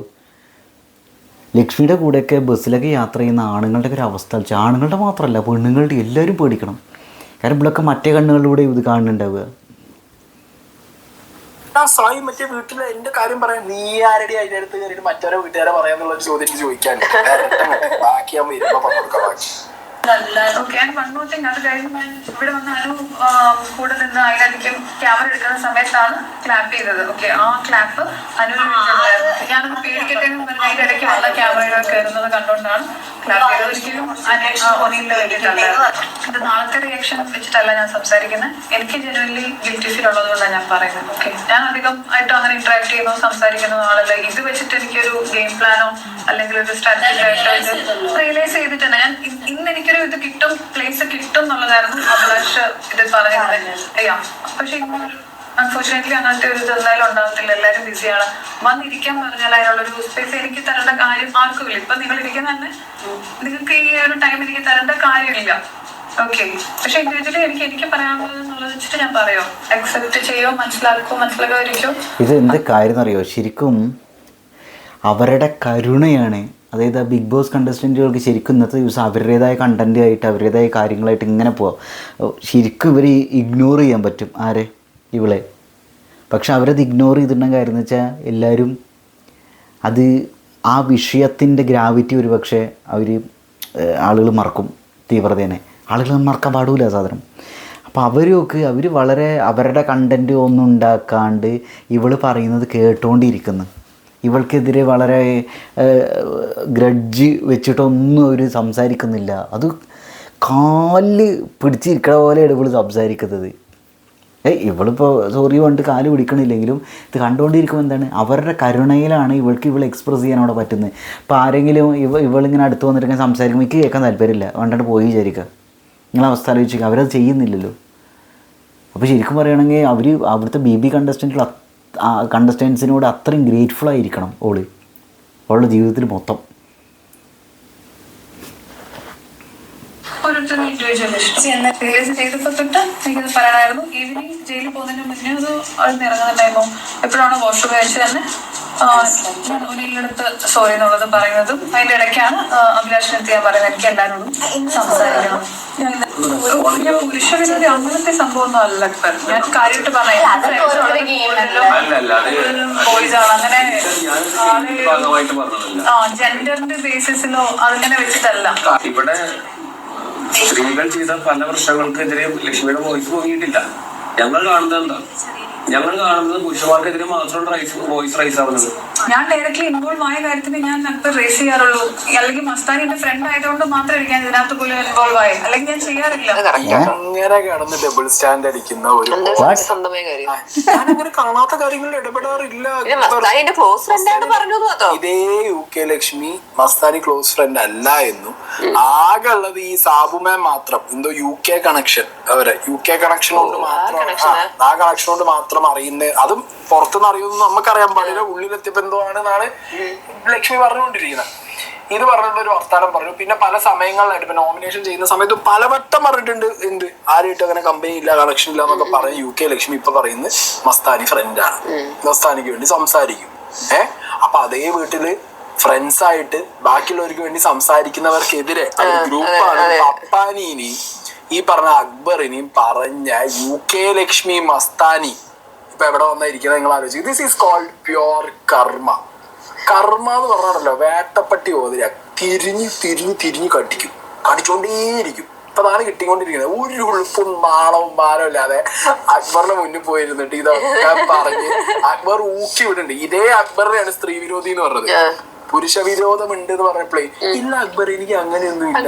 ലക്ഷ്മിയുടെ കൂടെയൊക്കെ ബസ്സിലൊക്കെ യാത്ര ചെയ്യുന്ന ആണുങ്ങളുടെ ഒരു അവസ്ഥ വെച്ചാൽ ആണുങ്ങളുടെ മാത്രമല്ല പെണ്ണുങ്ങളുടെ എല്ലാവരും പേടിക്കണം. കാരണം ഇവിടെയൊക്കെ മറ്റേ കണ്ണുകളിലൂടെ ഇത് കാണുന്നുണ്ടാവുക. സായി മറ്റേ വീട്ടിലെ എന്റെ കാര്യം പറയാൻ നീ ആരുടെ അതിന്റെ അടുത്ത് കയറിയിട്ട് മറ്റൊരു വീട്ടുകാരെ പറയാന്നുള്ള ഒരു ചോദ്യം എനിക്ക് ചോദിക്കാൻ ബാക്കിയാകുമ്പോ ഇരുമ്പോ പങ്കെടുക്കാം ബാക്കി. ഇവിടെ വന്ന് അനു കൂടെ നിന്ന് അതിനധികം ക്യാമറ എടുക്കുന്ന സമയത്താണ് ക്ലാപ്പ് ചെയ്തത്. ഓക്കെ, ആ ക്ലാപ്പ് അനുവിനുണ്ടായിരുന്നു. ഞാനൊന്ന് പേടിക്കട്ടെ എന്ന് പറഞ്ഞ അതിന്റെ ഇടയ്ക്ക് വന്ന ക്യാമറയുടെ കയറുന്നത് കണ്ടുകൊണ്ടാണ് ക്ലാപ്പ് ചെയ്തത്. ഒരിക്കലും ഒന്നിന്റെ വേണ്ടിയിട്ടുണ്ടായിരുന്നു. ഇത് നാളത്തെ റിയാക്ഷൻ വെച്ചിട്ടല്ല ഞാൻ സംസാരിക്കുന്നത്. എനിക്ക് ജനുവൻലി ഗിൽറ്റി ഫീൽ ഉള്ളതുകൊണ്ടാണ് ഞാൻ പറയുന്നത്. ഓക്കെ, ഞാൻ അധികം ആയിട്ട് അങ്ങനെ ഇന്ററാക്ട് ചെയ്യുന്നോ സംസാരിക്കുന്ന ആളല്ല. ഇത് വെച്ചിട്ട് എനിക്കൊരു ഗെയിം പ്ലാനോ അല്ലെങ്കിൽ ഒരു സ്ട്രാറ്റജി ആയിട്ടോ ഇത് റിയലൈസ് ചെയ്തിട്ടുണ്ട്. ഞാൻ ഇന്ന് എനിക്കൊരു ഇത് കിട്ടും, പ്ലേസ് കിട്ടും എന്നുള്ളതായിരുന്നു അഭിലാഷ് ഇത് പറഞ്ഞത്. പക്ഷെ അൺഫോർച്ചുനേറ്റ്ലി അങ്ങനത്തെ ഒരു ഇത് എന്തായാലും ഉണ്ടാകത്തില്ല. എല്ലാവരും ബിസിയാണ്. വന്നിരിക്കാൻ പറഞ്ഞാൽ അതിനുള്ളൊരു സ്പേസ് എനിക്ക് തരേണ്ട കാര്യം ആർക്കുമില്ല. ഇപ്പൊ നിങ്ങൾ ഇരിക്കുന്ന തന്നെ നിങ്ങൾക്ക് ഈ ഒരു ടൈം എനിക്ക് തരേണ്ട കാര്യമില്ല. ഓക്കെ, പക്ഷെ ഇൻഡിവിജ്വലി എനിക്ക് പറയാനുള്ളത് എന്നുള്ളത് വെച്ചിട്ട് ഞാൻ പറയോ അക്സെപ്റ്റ് ചെയ്യോ മനസ്സിലാക്കാതിരിക്കോ. ഇത് എന്ത് കാര്യം എന്നറിയോ, ശരിക്കും അവരുടെ കരുണയാണ്. അതായത് ബിഗ് ബോസ് കണ്ടസ്റ്റൻറ്റുകൾക്ക് ശരിക്കും ഇന്നത്തെ ദിവസം അവരുടേതായ കണ്ടൻറ്റായിട്ട് അവരുടേതായ കാര്യങ്ങളായിട്ട് ഇങ്ങനെ പോവാം. ശരിക്കും ഇവർ ഇഗ്നോർ ചെയ്യാൻ പറ്റും ആരെ, ഇവളെ. പക്ഷെ അവരത് ഇഗ്നോർ ചെയ്തിട്ടുണ്ടെങ്കിൽ കാര്യം എന്ന് വെച്ചാൽ എല്ലാവരും അത് ആ വിഷയത്തിൻ്റെ ഗ്രാവിറ്റി ഒരു പക്ഷേ ആളുകൾ മറക്കും. തീവ്രതേനെ ആളുകൾ മറക്കാൻ പാടില്ല സാധനം. അപ്പോൾ അവർ വളരെ അവരുടെ കണ്ടൻറ്റ് ഒന്നും ഉണ്ടാക്കാണ്ട് ഇവൾ പറയുന്നത് കേട്ടുകൊണ്ടിരിക്കുന്നു. ഇവൾക്കെതിരെ വളരെ ഗ്രഡ്ജ് വെച്ചിട്ടൊന്നും അവർ സംസാരിക്കുന്നില്ല. അത് കാല് പിടിച്ചിരിക്കണ പോലെയാണ് ഇവൾ സംസാരിക്കുന്നത്. ഇവളിപ്പോൾ സോറി പറഞ്ഞിട്ട് കാല് പിടിക്കണില്ലെങ്കിലും ഇത് കണ്ടുകൊണ്ടിരിക്കുമ്പോൾ എന്താണ് അവരുടെ കരുണയിലാണ് ഇവളെ എക്സ്പ്രസ് ചെയ്യാൻ അവിടെ പറ്റുന്നത്. ഇപ്പോൾ ആരെങ്കിലും ഇവളിങ്ങനെ അടുത്ത് വന്നിട്ട് സംസാരിക്കുമ്പോൾ എനിക്ക് കേൾക്കാൻ താല്പര്യമില്ല, വേണ്ടിട്ട് പോയി വിചാരിക്കുക. നിങ്ങളെ അവസ്ഥ ആലോചിക്കുക, അവരത് ചെയ്യുന്നില്ലല്ലോ. അപ്പോൾ ശരിക്കും പറയുകയാണെങ്കിൽ അവിടുത്തെ BB കണ്ടസ്റ്റൻസിനോട് അത്രയും ഗ്രേറ്റ്ഫുൾ ആയിരിക്കണം അവളുടെ ജീവിതത്തിൽ മൊത്തം. ഓരോരുത്തരും ഇൻഡിവിജ്വൽ ഇഷ്ടം. റിലീസ് ചെയ്തപ്പോൾ തൊട്ട് എനിക്കത് പറയണമായിരുന്നു. ഈവനിങ് ജയിലിൽ പോകുന്നതിന് മുന്നേ അത് ഇറങ്ങുന്ന ടൈമോ എപ്പോഴാണ് വാഷ്റൂം കഴിച്ച് തന്നെ ഒന്നിലെടുത്ത് സോറി എന്നുള്ളത് പറയുന്നതും അതിന്റെ ഇടയ്ക്കാണ് അഭിലാഷിനെത്തി ഞാൻ പറയുന്നത് എനിക്ക് എല്ലാവരോടും സംസാരിക്കണം. ഞാൻ പുരുഷവിരോധി അങ്ങനത്തെ സംഭവം ഒന്നും അല്ല. ഞാൻ കാര്യമായിട്ട് ബോയ്സ് ആണ് അങ്ങനെ ജെൻഡറിന്റെ ബേസിസിലോ അങ്ങനെ വെച്ചിട്ടല്ല. ഇവിടെ സ്ത്രീകൾ ചെയ്ത പല പ്രശ്നങ്ങൾക്കെതിരെ ലക്ഷ്മിയുടെ വോയിസ് പോയിട്ടില്ല. ഞങ്ങൾ കാണുന്നത് എന്താ? ഞങ്ങൾ കാണുന്നത് പുരുഷന്മാർക്കെതിരെ മാത്രം വോയിസ് റൈസ് ആവുന്നത്. ഞാൻ ഡയറക്ട്ലി ഇൻവോൾവ് ആയ കാര്യത്തിന് ഞാൻ അക്ബർ റേസ് ചെയ്യാറുള്ളൂ. അല്ലെങ്കിൽ മസ്താനി എന്റെ ഫ്രണ്ട് ആയതുകൊണ്ട് മാത്രം ഞാൻ ഇതിനകത്ത് പോലും ഇൻവോൾവ് ആയി, അല്ലെങ്കിൽ ഞാൻ ചെയ്യാറില്ല. അങ്ങനെ കിടന്ന് ഡബിൾ സ്റ്റാൻഡ് അടിക്കുന്ന ഒരു സ്വന്തമായ കാര്യം ഞാനങ്ങനെ കാണാത്ത കാര്യങ്ങളിൽ ഇടപെടാറില്ല. ഇതേ UK Lakshmi Mastani close friend അല്ല എന്നും ആകെ ഉള്ളത് ഈ സാബു മാം മാത്രം എന്തോ UK കണക്ഷൻ, അവരെ UK കണക്ഷൻ കൊണ്ട് മാത്രം ആ കണക്ഷൻ കൊണ്ട് മാത്രം അറിയുന്ന, അതും പുറത്തുനിന്ന് അറിയുമെന്ന് നമുക്കറിയാൻ പാടില്ല, ഉള്ളിലെത്തിയപ്പോ എന്തോ ആണെന്നാണ് ലക്ഷ്മി പറഞ്ഞുകൊണ്ടിരിക്കുന്നത്. ഇത് പറഞ്ഞിട്ട് ഒരു വർത്താനം പറഞ്ഞു. പിന്നെ പല സമയങ്ങളിലായിട്ട് ഇപ്പൊ നോമിനേഷൻ ചെയ്യുന്ന സമയത്ത് പലവട്ടം പറഞ്ഞിട്ടുണ്ട് എന്ത് ആരുമായിട്ട് അങ്ങനെ കമ്പനി ഇല്ല, കണക്ഷൻ ഇല്ല എന്നൊക്കെ പറഞ്ഞ് UK ലക്ഷ്മി ഇപ്പൊ പറയുന്നത് മസ്താനി ഫ്രണ്ടാണ്, മസ്താനിക്ക് വേണ്ടി സംസാരിക്കും. അപ്പൊ അതേ വീട്ടില് ഫ്രണ്ട്സ് ആയിട്ട് ബാക്കിയുള്ളവർക്ക് വേണ്ടി സംസാരിക്കുന്നവർക്കെതിരെ ഗ്രൂപ്പാണ് പപ്പാനീനി ഈ പറഞ്ഞ അക്ബറിനെയും പറഞ്ഞ UK ലക്ഷ്മി മസ്താനി ഇപ്പൊ എവിടെ വന്നായിരിക്കുന്നത് നിങ്ങൾ ആലോചിക്കും. ദിസ് ഈസ് കോൾഡ് പ്യോർ കർമ്മ. കർമ്മ എന്ന് പറഞ്ഞാണല്ലോ വേട്ടപ്പട്ടി പോതിര തിരിഞ്ഞ് തിരിഞ്ഞ് തിരിഞ്ഞ് കടിച്ചോണ്ടേയിരിക്കും. ഇപ്പൊ അതാണ് കിട്ടിക്കൊണ്ടിരിക്കുന്നത്. ഒരു ഉളുപ്പും നാളവും മാനവും ഇല്ലാതെ അക്ബറിന്റെ മുന്നിൽ പോയിരുന്നിട്ട് ഇതൊക്കെ പറഞ്ഞ് അക്ബർ ഊക്കി വിടുന്നുണ്ട്. ഇതേ അക്ബറിനെയാണ് സ്ത്രീ വിരോധി എന്ന് പറഞ്ഞത്. പുരുഷ വിരോധം ഉണ്ട് എന്ന് പറഞ്ഞപ്പോഴേ ഇല്ല അക്ബർ എനിക്ക് അങ്ങനെയൊന്നും ഇല്ല.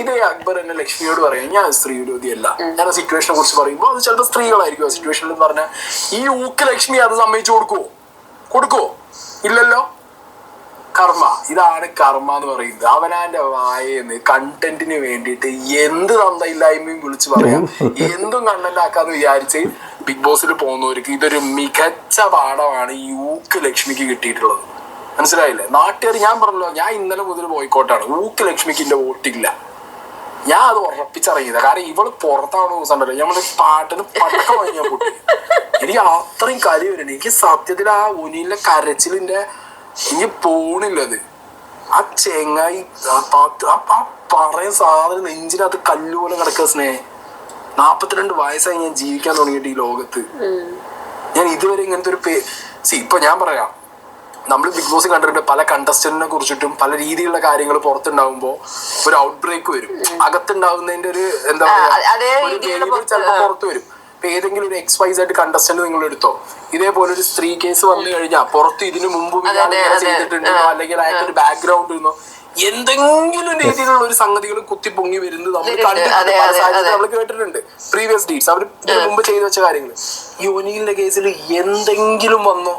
ഇതേ അക്ബർ എന്നെ ലക്ഷ്മിയോട് പറയും ഞാൻ സ്ത്രീ വിരോധി അല്ല. ഞാൻ ആ സിറ്റുവേഷനെ കുറിച്ച് പറയുമ്പോൾ അത് ചിലപ്പോൾ സ്ത്രീകളായിരിക്കും ആ സിറ്റുവേഷനിൽ പറഞ്ഞാൽ ഈ ഊക്ക് ലക്ഷ്മി അത് സമ്മതിച്ചു കൊടുക്കുവോ ഇല്ലല്ലോ. കർമ്മ, ഇതാണ് കർമ്മ എന്ന് പറയുന്നത്. അവനാന്റെ വായെന്ന് കണ്ടന്റിന് വേണ്ടിയിട്ട് എന്ത് തന്തയില്ലായ്മയും വിളിച്ചു പറയാം, എന്തും കണ്ടന്റ് ആക്കാന്ന് വിചാരിച്ച് ബിഗ് ബോസിൽ പോകുന്നവർക്ക് ഇതൊരു മികച്ച പാഠമാണ് ഈ ഊക്ക് ലക്ഷ്മിക്ക് കിട്ടിയിട്ടുള്ളത്. മനസ്സിലായില്ലേ? നാട്ടുകാർ ഞാൻ പറഞ്ഞല്ലോ, ഞാൻ ഇന്നലെ മുതൽ ബോയ്ക്കോട്ടാണ്. ഊക്ക് ലക്ഷ്മിക്ക് എന്റെ വോട്ടില്ല. ഞാൻ അത് ഉറപ്പിച്ചറിയില്ല. കാരണം ഇവള് പുറത്താണ് ദിവസം ഉണ്ടല്ലോ, ഞമ്മള് പാട്ടിന് പടക്കം വാങ്ങിയാൽ പൊട്ടി. എനിക്ക് അത്രയും കരി വരുന്നുണ്ട്. എനിക്ക് സത്യത്തിൽ ആ ഉനിയിലെ കരച്ചിലിന്റെ എനിക്ക് പോണില്ലത്. ആ ചെങ്ങായി പറയുന്ന സാധനം നെഞ്ചിനകത്ത് കല്ലുപോലെ കിടക്കുക. 42 വയസ്സായി ഞാൻ ജീവിക്കാൻ തുടങ്ങിയിട്ട് ഈ ലോകത്ത്. ഞാൻ ഇതുവരെ ഇങ്ങനത്തെ ഒരു ഇപ്പൊ ഞാൻ പറയാം, നമ്മൾ ബിഗ് ബോസ് കണ്ടിട്ടുണ്ട് പല കണ്ടസ്റ്റന്റിനെ കുറിച്ചിട്ടും പല രീതിയിലുള്ള കാര്യങ്ങൾ പുറത്തുണ്ടാവുമ്പോ ഒരു ഔട്ട് ബ്രേക്ക് വരും. അകത്തുണ്ടാവുന്നതിന്റെ ഒരു എന്താ പറയുക ചിലപ്പോൾ പുറത്തു വരും. ഇപ്പൊ ഏതെങ്കിലും ഒരു XYZ കണ്ടസ്റ്റന്റ് നിങ്ങൾ എടുത്തോ, ഇതേപോലെ ഒരു സ്ത്രീ കേസ് വന്നു കഴിഞ്ഞാൽ പുറത്ത് ഇതിനു മുമ്പ് ചെയ്തിട്ടുണ്ടോ അല്ലെങ്കിൽ അയാൾക്കൊരു ബാക്ക്ഗ്രൗണ്ട് ഇരുന്നോ എന്തെങ്കിലും രീതിയിലുള്ള ഒരു സംഗതികൾ കുത്തിപ്പൊങ്ങി വരുന്നത് നമ്മൾ കണ്ടിട്ടുണ്ട്, നമ്മൾ കേട്ടിട്ടുണ്ട്. പ്രീവിയസ് ഡേറ്റ്സ് അവർ ഇതിനു മുമ്പ് ചെയ്തു വെച്ച കാര്യങ്ങൾ. ഈ ഒനിയിലെ കേസിൽ എന്തെങ്കിലും വന്നോ,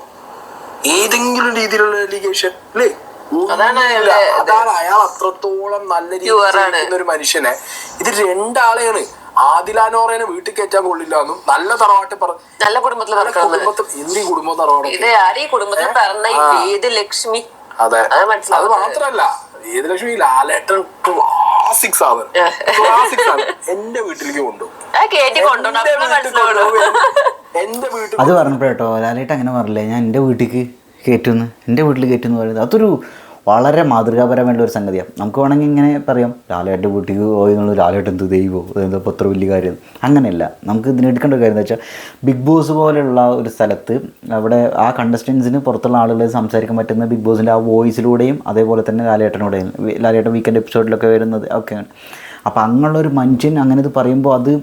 ഏതെങ്കിലും രീതിയിലുള്ള എലിഗേഷൻ അല്ലേ? അതാണ് അയാൾ അത്രത്തോളം നല്ല രീതിയിൽ ഒരു മനുഷ്യനെ. ഇത് രണ്ടാളെയാണ്. ആദിലാനോറേനെ വീട്ടിൽ കയറ്റാൻ കൊള്ളില്ല എന്നും നല്ല തറവാട്ട് നല്ല കുടുംബത്തിൽ എന്ത് ഈ കുടുംബം തറവാട്. അതെ, അത് മാത്രല്ല വേദലക്ഷ്മി ലാലേട്ടൻ ക്ലാസിക് സാധനം. എന്റെ വീട്ടിലേക്ക് കൊണ്ടുപോകും. എന്റെ വീട്ടിൽ അത് പറഞ്ഞപ്പോഴേട്ടോ ലാലേട്ടൻ അങ്ങനെ പറഞ്ഞില്ലേ ഞാൻ എൻ്റെ വീട്ടിലേക്ക് എൻ്റെ വീട്ടിൽ കയറ്റുന്നു പറയുന്നത് അതൊരു വളരെ മാതൃകാപരമായിട്ടുള്ള ഒരു സംഗതിയാണ്. നമുക്ക് വേണമെങ്കിൽ ഇങ്ങനെ പറയാം ലാലേട്ടൻ്റെ വീട്ടിലേക്ക് പോയി എന്നുള്ളത് ലാലേട്ടൻ എന്ത് ദൈവമോ അതെന്തോ അത്ര വലിയ കാര്യം. അങ്ങനെയല്ല. നമുക്ക് ഇതിനെടുക്കേണ്ട ഒരു കാര്യം എന്താ വെച്ചാൽ ബിഗ് ബോസ് പോലെയുള്ള ഒരു സ്ഥലത്ത് അവിടെ ആ കണ്ടസ്റ്റൻസിന് പുറത്തുള്ള ആളുകൾ സംസാരിക്കാൻ പറ്റുന്ന ബിഗ് ബോസിൻ്റെ ആ വോയിസിലൂടെയും അതേപോലെ തന്നെ ലാലേട്ടൻ വീക്കെൻഡ് എപ്പിസോഡിലൊക്കെ വരുന്നത് ഒക്കെയാണ്. അപ്പോൾ അങ്ങനെയുള്ളൊരു മനുഷ്യൻ അങ്ങനെ ഇത് പറയുമ്പോൾ അത്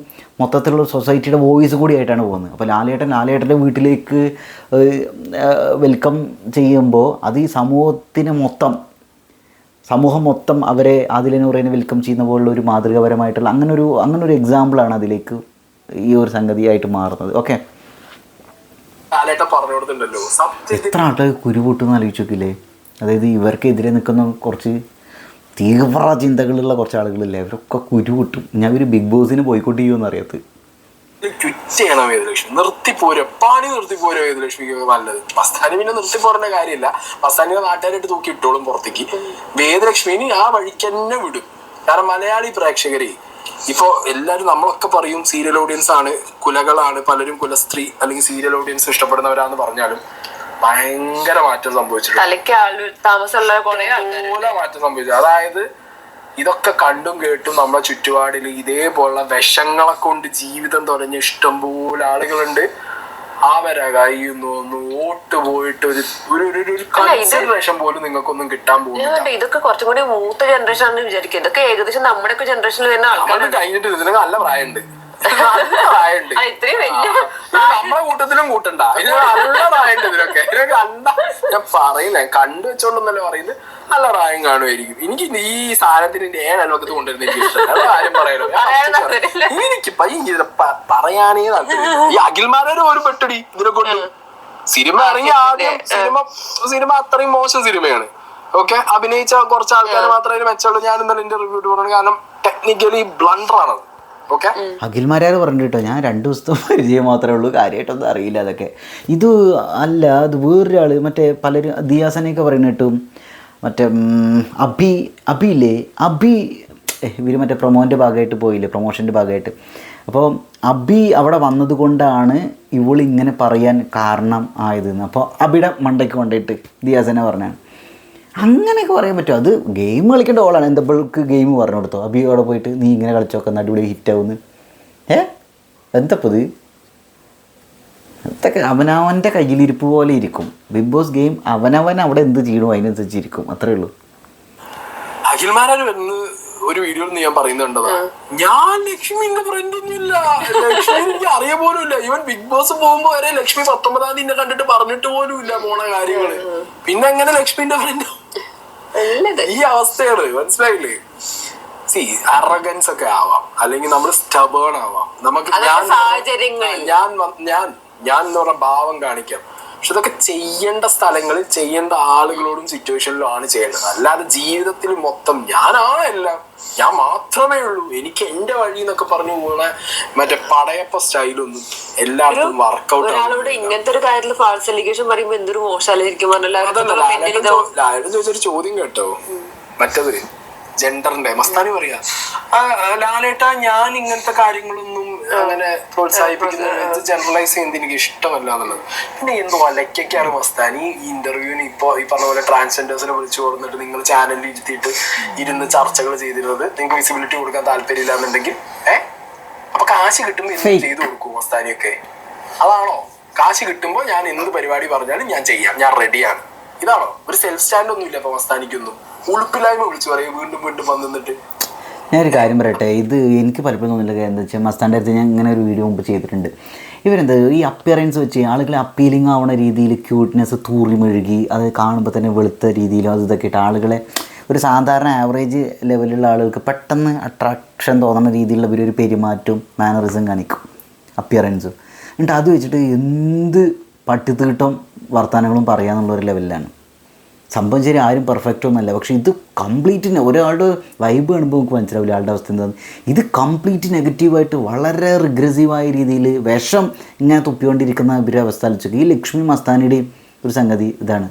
മൊത്തത്തിലുള്ള സൊസൈറ്റിയുടെ വോയിസ് കൂടി ആയിട്ടാണ് പോകുന്നത്. അപ്പോൾ ലാലേട്ടൻ്റെ വീട്ടിലേക്ക് വെൽക്കം ചെയ്യുമ്പോൾ അത് ഈ സമൂഹം മൊത്തം അവരെ ആദിലനൂറേനെ വെൽക്കം ചെയ്യുന്ന പോലുള്ള ഒരു മാതൃകാപരമായിട്ടുള്ള അങ്ങനെ ഒരു എക്സാമ്പിളാണ് അതിലേക്ക് ഈ ഒരു സംഗതിയായിട്ട് മാറുന്നത്. ഓക്കെ, എത്ര ആൾക്കാർ കുരുപൊട്ടുമെന്ന് ആലോചിച്ച് നോക്കില്ലേ? അതായത് ഇവർക്കെതിരെ നിൽക്കുന്ന കുറച്ച് തീവ്ര ചിന്തകളുള്ള കുറച്ച് ആളുകളില്ലേ, അവരൊക്കെ കുരുപൊട്ടും. ഞാൻ ഒരു ബിഗ് ബോസിന് ബോയ്ക്കോട്ട് ചെയ്യുമെന്ന് അറിയാത്ത ചെയ്യണം. വേദലക്ഷ്മി നിർത്തിപ്പോര, പണി നിർത്തിപ്പോരോ വേദലക്ഷ്മിക്ക് നല്ലത്. മസ്താനി പിന്നെ നിർത്തിപ്പോരേണ്ട കാര്യമില്ല, മസ്താനിയുടെ നാട്ടുകാരായിട്ട് തൂക്കി ഇട്ടോളും പുറത്തേക്ക്. വേദലക്ഷ്മിന് ആ വഴിക്ക് തന്നെ വിടും. കാരണം മലയാളി പ്രേക്ഷകരെ ഇപ്പൊ എല്ലാരും നമ്മളൊക്കെ പറയും സീരിയൽ ഓഡിയൻസ് ആണ്, കുലകളാണ്, പലരും കുലസ്ത്രീ അല്ലെങ്കിൽ സീരിയൽ ഓഡിയൻസ് ഇഷ്ടപ്പെടുന്നവരാന്ന് പറഞ്ഞാലും ഭയങ്കര മാറ്റം സംഭവിച്ചിട്ടുണ്ട്. മാറ്റം സംഭവിച്ചു. അതായത് ഇതൊക്കെ കണ്ടും കേട്ടും നമ്മുടെ ചുറ്റുപാടിൽ ഇതേപോലുള്ള വിഷങ്ങളെ കൊണ്ട് ജീവിതം തുറഞ്ഞ ഇഷ്ടംപോലെ ആളുകളുണ്ട്. അവരെ കയ്യിൽ നിന്ന് വോട്ട് പോയിട്ട് ഒരു കൺസിഡറേഷൻ പോലും നിങ്ങൾക്കൊന്നും കിട്ടാൻ പോകുന്നില്ല. ഇതൊക്കെ കുറച്ചും കൂടി മൂത്ത ജനറേഷൻ ആണ് വിചാരിക്കുക. ഇതൊക്കെ ഏകദേശം നമ്മുടെ ഒക്കെ ജനറേഷനിൽ വരുന്ന ആൾക്കാർ കഴിഞ്ഞിട്ട് ഇതിനൊക്കെ നല്ല പ്രായമുണ്ട്. നല്ല പ്രായമുണ്ട്. ഇത്രയും വലിയ ഇത് നമ്മളെ കൂട്ടത്തിലും കൂട്ടണ്ട. ഇത് നല്ല പ്രായമുണ്ട് ഇതിനൊക്കെ. ഇതിനൊക്കെ കണ്ട ഞാൻ പറയുന്നേ കണ്ടു വെച്ചോണ്ടെന്നല്ലേ പറയുന്നത്. നല്ല പ്രായം കാണുമായിരിക്കും. എനിക്ക് ഈ സാധനത്തിന് ഏഴൽവക്കത്ത് കൊണ്ടുവരുന്ന എനിക്ക് ഇഷ്ടമല്ല. കാര്യം പറയണോ എനിക്ക് പയ്യ പറയാനേ താല്പര്യം. ഈ അഖിൽമാരൊരു ഒരു പെട്ടടി ഇതിനെ കൊണ്ട് സിനിമ ഇറങ്ങി ആദ്യം സിനിമ അത്രയും മോശം സിനിമയാണ്. ഓക്കെ, അഭിനയിച്ച കുറച്ച് ആൾക്കാർ മാത്രമേ മെച്ചമുള്ളൂ. ഞാൻ ഇന്നലെ എന്റെ റിവ്യൂ പറഞ്ഞു. കാരണം ടെക്നിക്കലി ബ്ലണ്ടർ ആണത്. ഓക്കെ, അഖിൽമാരാർ പറഞ്ഞു കേട്ടോ, ഞാൻ 2 ദിവസത്തെ പരിചയം മാത്രമേ ഉള്ളൂ, കാര്യമായിട്ടൊന്നും അറിയില്ല അതൊക്കെ. ഇത് അല്ല, അത് വേറൊരാൾ മറ്റേ പലരും ദിയാസനെയൊക്കെ പറയുന്ന കേട്ടും. മറ്റേ അഭിയില്ലേ, ഇവർ മറ്റേ പ്രൊമോൻ്റെ ഭാഗമായിട്ട് പോയില്ലേ, പ്രൊമോഷൻ്റെ ഭാഗമായിട്ട്. അപ്പോൾ അബി അവിടെ വന്നത് കൊണ്ടാണ് ഇവളിങ്ങനെ പറയാൻ കാരണം ആയതെന്ന്. അപ്പോൾ അബിയുടെ മണ്ടയ്ക്ക് കൊണ്ടുപോയിട്ട് ദിയാസനെ പറഞ്ഞാണ്. അങ്ങനെയൊക്കെ പറയാൻ പറ്റുമോ? അത് ഗെയിം കളിക്കേണ്ട ഓളാണ്. എന്തപ്പോൾക്ക് ഗെയിം പറഞ്ഞു കൊടുത്തോ? അബി അവിടെ പോയിട്ട് നീ ഇങ്ങനെ കളിച്ചോക്കെ അടിപൊളി ഹിറ്റാവുന്നു. എന്തപ്പോൾ ഇത്? അതൊക്കെ അവനവൻ്റെ കയ്യിലിരിപ്പ് പോലെ ഇരിക്കും. ബിഗ് ബോസ് ഗെയിം അവനവൻ അവിടെ എന്ത് ചെയ്യണോ അതിനനുസരിച്ചിരിക്കും, അത്രേ ഉള്ളൂ. അഖിൽമാരാർ വന്ന് ഒരു വീഡിയോയിൽ ഞാൻ പറയുന്നുണ്ടതാ, ഞാൻ ലക്ഷ്മിന്റെ ഫ്രണ്ട് ഒന്നുമില്ല, ലക്ഷ്മി എനിക്ക് അറിയ പോലും ഇല്ല. ഇവൻ ബിഗ് ബോസ് പോകുമ്പോ വരെ ലക്ഷ്മി 19-ാം തീയതി കണ്ടിട്ട് പറഞ്ഞിട്ട് പോലും ഇല്ല പോണ കാര്യങ്ങള്. പിന്നെ എങ്ങനെ ലക്ഷ്മിന്റെ ഫ്രണ്ട്? ഈ അവസ്ഥയാണ്, മനസ്സിലായില്ലേ? സി അറഗൻസ് ഒക്കെ ആവാം, അല്ലെങ്കിൽ നമ്മൾ സ്റ്റബേൺ ആവാം. നമുക്ക് ഞാൻ എന്ന് പറഞ്ഞ ഭാവം കാണിക്കാം. പക്ഷെ ഇതൊക്കെ ചെയ്യേണ്ട സ്ഥലങ്ങളിൽ ചെയ്യേണ്ട ആളുകളോടും സിറ്റുവേഷനിലും ആണ് ചെയ്യേണ്ടത്. അല്ലാതെ ജീവിതത്തിൽ മൊത്തം ഞാനാണെല്ലാം, ഞാൻ മാത്രമേ ഉള്ളൂ, എനിക്ക് എന്റെ വഴി എന്നൊക്കെ പറഞ്ഞു പോണ മറ്റേ പടയപ്പ സ്റ്റൈലൊന്നും എല്ലാവർക്കും വർക്കൗട്ട്. ഒരാളോട് ഇങ്ങനത്തെ ഒരു കാര്യത്തിൽ ഫാൾസ് അലിഗേഷൻ പറയുമ്പോ എന്തൊരു മോശമായിരിക്കും. ലാലേട്ടൻ ചോദിച്ചൊരു ചോദ്യം കേട്ടോ, മറ്റത് ജെൻഡറിന്റെ. മസ്താനി പറയാ, ലാലേട്ട ഞാൻ ഇങ്ങനത്തെ കാര്യങ്ങളൊന്നും അങ്ങനെ പ്രോത്സാഹിപ്പിക്കുന്നത് ജനറലൈസ് ചെയ്യുന്നത് എനിക്ക് ഇഷ്ടമല്ല എന്നുള്ളത്. പിന്നെ എന്തോ അലക്കാണ് മസ്താനി ഈ ഇന്റർവ്യൂവിന് ഇപ്പൊ ഈ പറഞ്ഞ പോലെ ട്രാൻസ്ജെൻഡേഴ്സിനെ വിളിച്ചു കൊടുത്തിട്ട് നിങ്ങൾ ചാനലിൽ ഇരുത്തിയിട്ട് ഇരുന്ന് ചർച്ചകൾ ചെയ്തിരുന്നത്. നിങ്ങൾക്ക് വിസിബിലിറ്റി കൊടുക്കാൻ താല്പര്യമില്ല എന്നുണ്ടെങ്കിൽ അപ്പൊ കാശ് കിട്ടുമ്പോൾ എന്ത് ചെയ്തു കൊടുക്കും മസ്താനിയൊക്കെ? അതാണോ? കാശ് കിട്ടുമ്പോൾ ഞാൻ എന്ത് പരിപാടി പറഞ്ഞാലും ഞാൻ ചെയ്യാം, ഞാൻ റെഡിയാണ്. ഇതാണോ? ഒരു സെൽഫ് സ്റ്റാൻഡ് ഒന്നും ഇല്ല അപ്പൊ മസ്താനിക്കൊന്നും. ഉളുപ്പില്ലായ്മ വിളിച്ചു പറയും വീണ്ടും വീണ്ടും വന്നിട്ട്. ഞാനൊരു കാര്യം പറയട്ടെ, ഇത് എനിക്ക് പലപ്പോഴും തോന്നില്ല. എന്താ വെച്ചാൽ മസ്താൻ്റെ അടുത്ത് ഞാൻ ഇങ്ങനെ ഒരു വീഡിയോ മുമ്പ് ചെയ്തിട്ടുണ്ട്. ഇവരെന്താ ഈ അപ്പിയറൻസ് വെച്ച് ആളുകളെ അപ്പീലിംഗ് ആവുന്ന രീതിയിൽ ക്യൂട്ട്നെസ് തൂറി മെഴുകി അത് കാണുമ്പോൾ തന്നെ വെളുത്ത രീതിയിലും അത് ഇതൊക്കെ ഇട്ട് ആളുകളെ ഒരു സാധാരണ ആവറേജ് ലെവലിലുള്ള ആളുകൾക്ക് പെട്ടെന്ന് അട്രാക്ഷൻ തോന്നുന്ന രീതിയിലുള്ള ഒരു പെരുമാറ്റവും മാനറിസം കാണിക്കും, അപ്പിയറൻസും. എന്നിട്ട് അത് വെച്ചിട്ട് എന്ത് പട്ടിത്തീട്ടം വർത്തമാനങ്ങളും പറയാന്നുള്ളൊരു ലെവലിലാണ് സംഭവം. ശരി, ആരും പെർഫെക്റ്റ് ഒന്നുമല്ല. പക്ഷേ ഇത് കംപ്ലീറ്റ് ഒരാളുടെ വൈബ് കാണുമ്പോൾ നമുക്ക് മനസ്സിലാവില്ല ആളുടെ അവസ്ഥ എന്താണെന്ന്. ഇത് കംപ്ലീറ്റ് നെഗറ്റീവായിട്ട് വളരെ റിഗ്രസീവായ രീതിയിൽ വിഷം ഇങ്ങനെ തുപ്പിക്കൊണ്ടിരിക്കുന്ന ഒരു അവസ്ഥ ആലോചിച്ചു. ഈ ലക്ഷ്മി മസ്താനിയുടെയും ഒരു സംഗതി ഇതാണ്.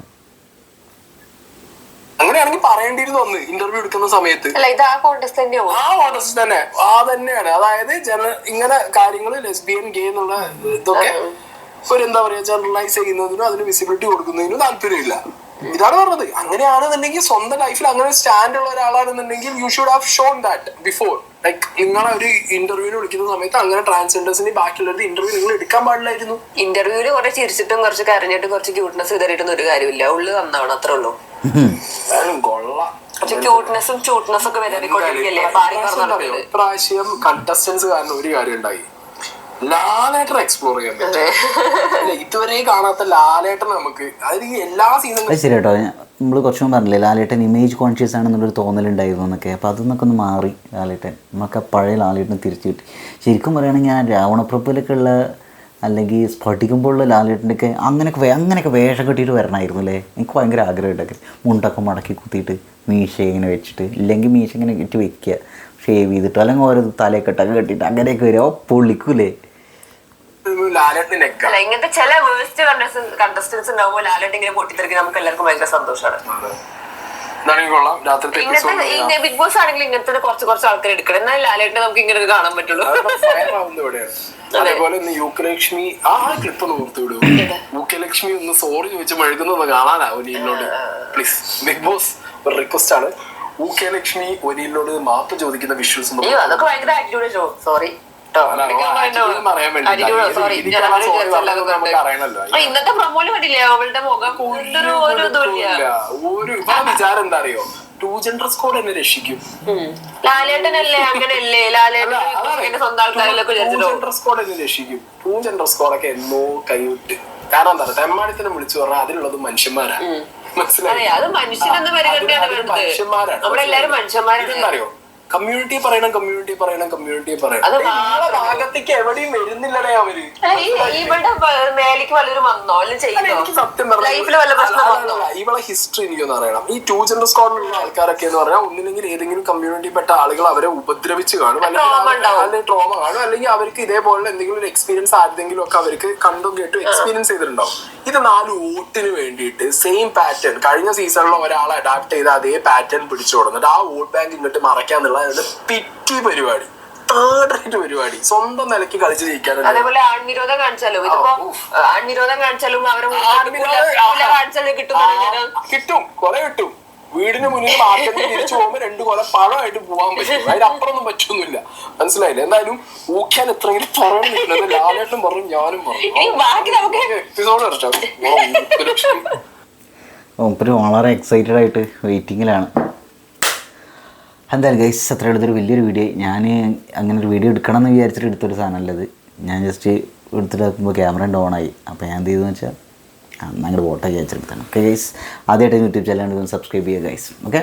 അങ്ങനെയാണെങ്കിൽ പറയേണ്ടിയിരുന്നു ഒന്ന് ഇന്റർവ്യൂ എടുക്കുന്ന സമയത്ത്. ആ കോൺടെസ്റ്റ് തന്നെ തന്നെയാണ്. അതായത് ഇങ്ങനെ കാര്യങ്ങൾ ലെസ്ബിയൻ ഗേ എന്നുള്ള ഇതൊക്കെ ഒരു എന്താ പറയാ ജനറലൈസ് ചെയ്യുന്നതിനും അതിന് വിസിബിലിറ്റി കൊടുക്കുന്നതിനും താല്പര്യമില്ല. ഇതാണ് പറഞ്ഞത്. അങ്ങനെയാണെന്നുണ്ടെങ്കിൽ സ്വന്തം ലൈഫിൽ അങ്ങനെ സ്റ്റാൻഡ് ഉള്ള ഒരാളാണെന്നുണ്ടെങ്കിൽ you should have shown that before. Like നിങ്ങളെ ഒരു ഇന്റർവ്യൂവിന് വിളിക്കുന്ന സമയത്ത് അങ്ങനെ ട്രാൻസ്ജെൻഡേഴ്സിന് ബാക്കിയുള്ളവരുടെ ഇന്റർവ്യൂ നിങ്ങൾ എടുക്കാൻ പാടില്ലായിരുന്നു. ഇന്റർവ്യൂവിൽ കുറെ ചിരിച്ചിട്ടും കുറച്ച് കരഞ്ഞിട്ടും കുറച്ച് ക്യൂട്ട്നെസ് ഇതറിയിട്ടൊന്നും ഒരു കാര്യമില്ല. ഉള്ളു നന്നാവണം, അത്രേ ഉള്ളൂ. കൊള്ളാം. ക്യൂട്ട്നെസ്സും ചൂട്ട്നെസ്സും ഒക്കെ വിതറിക്കൊണ്ടിരിക്കല്ലേ. ഇപ്രാവശ്യം കണ്ടസ്റ്റൻസ് കാരണം ഒരു കാര്യം ഉണ്ടായി, ലാലേട്ടൻ എക്സ്പ്ലോർ ചെയ്യാൻ പറ്റും. ഇതുവരെ കാണാത്ത ലാലേട്ടൻ നമുക്ക് അതായത് എല്ലാ സീസണും. ശരി കേട്ടോ, നമ്മൾ കുറച്ച് മുമ്പ് പറഞ്ഞില്ലേ ലാലേട്ടൻ ഇമേജ് കോൺഷ്യസ് ആണെന്നുള്ളൊരു തോന്നലുണ്ടായിരുന്നു എന്നൊക്കെ. അപ്പോൾ അതൊന്നൊക്കെ ഒന്ന് മാറി ലാലേട്ടൻ. നമുക്ക് പഴയ ലാലേട്ടൻ തിരിച്ചു കിട്ടി. ശരിക്കും പറയുകയാണെങ്കിൽ ഞാൻ രാവണപ്രഭുവിലൊക്കെ ഉള്ള അല്ലെങ്കിൽ സ്ഫടിക്കുമ്പോഴുള്ള ലാലേട്ടൻ്റെയൊക്കെ അങ്ങനെയൊക്കെ വേഷം കെട്ടിയിട്ട് വരണമായിരുന്നു അല്ലേ. എനിക്ക് ഭയങ്കര ആഗ്രഹമുണ്ടൊക്കെ. മുണ്ടൊക്കെ മടക്കി കുത്തിയിട്ട് മീശ ഇങ്ങനെ വെച്ചിട്ട്, ഇല്ലെങ്കിൽ മീശ ഇങ്ങനെ ഇട്ട് വെക്കുക, ഷേവ് ചെയ്തിട്ടോ, അല്ലെങ്കിൽ ഓരോ തലക്കെട്ടൊക്കെ കെട്ടിയിട്ട് അങ്ങനെയൊക്കെ വരും. പൊള്ളിക്കൂലേ ഇങ്ങനത്തെ ചില വേസ്റ്റ് കണ്ടസ്റ്റൻസ് ഉണ്ടാവുമ്പോൾ ലാലേട്ടൻ ഇങ്ങനെ പൊട്ടിത്തെറിക്കാൻ നമുക്ക് എല്ലാവർക്കും ഭയങ്കര സന്തോഷമാണ്. ഇങ്ങനത്തെ ബിഗ് ബോസ് ആണെങ്കിൽ ഇങ്ങനത്തെ കുറച്ച് ആൾക്കാർ എടുക്കണം, എന്നാൽ ലാലേട്ടനെ നമുക്ക് ഇങ്ങനെ കാണാൻ പറ്റുള്ളൂ. അതേപോലെ യൂക്കലക്ഷ്മി ആ ക്ലിപ്പ് ഒന്ന് ഓർത്തു വിടും. യൂക്കലക്ഷ്മി ഒന്ന് സോറി ചോദിച്ച് മഴുകുന്നൊന്ന് കാണാനാവും ഒനീലിനോട്. പ്ലീസ് ബിഗ് ബോസ് ഒരു റിക്വസ്റ്റ് ആണ്, യൂക്കലക്ഷ്മി ഒനീലിനോട് മാപ്പ് ചോദിക്കുന്ന വിഷ്വൽസ്. അതൊക്കെ ഭയങ്കര ആറ്റിറ്റ്യൂഡ് ഷോ. സോറി ഇന്നത്തെ പ്രൊമോയില് കണ്ടില്ലേ അവളുടെ മുഖം? ഒരു വിചാരം എന്താ അറിയോ, 2 ജെൻഡർ സ്കോഡ് എന്നെ രക്ഷിക്കും. ലാലേട്ടനല്ലേ അങ്ങനെയല്ലേ? ലാലേട്ടൻ സ്വന്തം ആൾക്കാരിലൊക്കെ 2 ജെൻഡർ സ്കോഡ് എന്നെ രക്ഷിക്കും. 2 ജെൻഡർ സ്കോഡൊക്കെ എന്നോ കൈവിട്ട്. കാരണം എന്താ തെമ്മാടിത്തന്നെ വിളിച്ചു പറഞ്ഞാൽ അതിലുള്ളത് മനുഷ്യന്മാരാണ്. മനസ്സിലായി? അത് മനുഷ്യനെന്ന് പരിഗണനയാണ് മനുഷ്യന്മാരാണ്. നമ്മളെല്ലാരും മനുഷ്യന്മാരാണ്. അറിയോ കമ്മ്യൂണിറ്റി പറയണം. അത് ഭാഗത്തേക്ക് എവിടെയും വരുന്നില്ലടേ അവര്. ഇവിടെ മേലേക്ക് വല്ലവരും വന്നോ എനിക്ക് സത്യം ലൈഫിൽ വല്ല പ്രശ്നം വന്നോ? ഇവളെ ഹിസ്റ്ററി എനിക്കൊന്നും അറിയണം. ഈ 2 ജെൻഡർ സ്കോഡിലുള്ള ആൾക്കാരൊക്കെ എന്ന് പറഞ്ഞാൽ ഒന്നില്ലെങ്കിൽ ഏതെങ്കിലും കമ്മ്യൂണിറ്റിപ്പെട്ട ആളുകൾ അവരെ ഉപദ്രവിച്ച് കാണും, അല്ലെങ്കിൽ ട്രോമ കാണും, അല്ലെങ്കിൽ അവർക്ക് ഇതേപോലെ എന്തെങ്കിലും ഒരു എക്സ്പീരിയൻസ് ആരെങ്കിലും ഒക്കെ അവർക്ക് കണ്ടും കേട്ടും എക്സ്പീരിയൻസ് ചെയ്തിട്ടുണ്ടാവും. ഇത് 4 വോട്ടിന് വേണ്ടിയിട്ട് സെയിം പാറ്റേൺ കഴിഞ്ഞ സീസണിൽ ഒരാൾ അഡാപ്റ്റ് ചെയ്ത അതേ പാറ്റേൺ പിടിച്ചു കൊടുത്തിട്ട് ആ വോട്ട് ബാങ്ക് ഇങ്ങോട്ട് മറയ്ക്കാന്നുള്ള പിറ്റി പരിപാടി, തേർഡ് റേറ്റ് പരിപാടി, സ്വന്തം നിലയ്ക്ക് കളിച്ച് ജയിക്കാനും. അതേപോലെ ആൺവിരോധം കാണിച്ചാലും ഇതിപ്പോ ആൺവിരോധം കാണിച്ചാലും കിട്ടും, കൊല കിട്ടും. വീടിന് മുന്നിൽ മാർക്കറ്റിൽ തിരിച്ചു പോകുമ്പോ 2 കൊല പഴമായിട്ട് പോകാൻ പറ്റും. അതിനപ്പുറമൊന്നും പറ്റൊന്നുമില്ല. മനസ്സിലായില്ലേ? എന്തായാലും ഊക്കാൻ എത്രയെങ്കിലും പറഞ്ഞു. ലാലേട്ടനും പറഞ്ഞു, ഞാനും പറഞ്ഞു. എപ്പിസോഡ് വരട്ടെ. മൂപ്പര് വളരെ എക്സൈറ്റഡ് ആയിട്ട് വെയിറ്റിങ്ങിലാണ്. എന്തായാലും ഗൈസ് അത്ര എടുത്തൊരു വലിയൊരു വീഡിയോ. ഞാൻ അങ്ങനെ ഒരു വീഡിയോ എടുക്കണം എന്ന് വിചാരിച്ചിട്ട് എടുത്തൊരു സാധനമല്ലത്. ഞാൻ ജസ്റ്റ് എടുത്തിട്ട് നോക്കുമ്പോൾ ക്യാമറ ഓണായി. അപ്പോൾ ഞാൻ എന്ത് ചെയ്തെന്ന് വെച്ചാൽ അങ്ങോട്ട് ഫോട്ടോ വിചാരിച്ചെടുത്താണ്. ഓക്കെ ഗൈസ്, ആദ്യമായിട്ട് യൂട്യൂബ് ചാനൽ സബ്സ്ക്രൈബ് ചെയ്യുക ഗൈസ്. ഓക്കെ.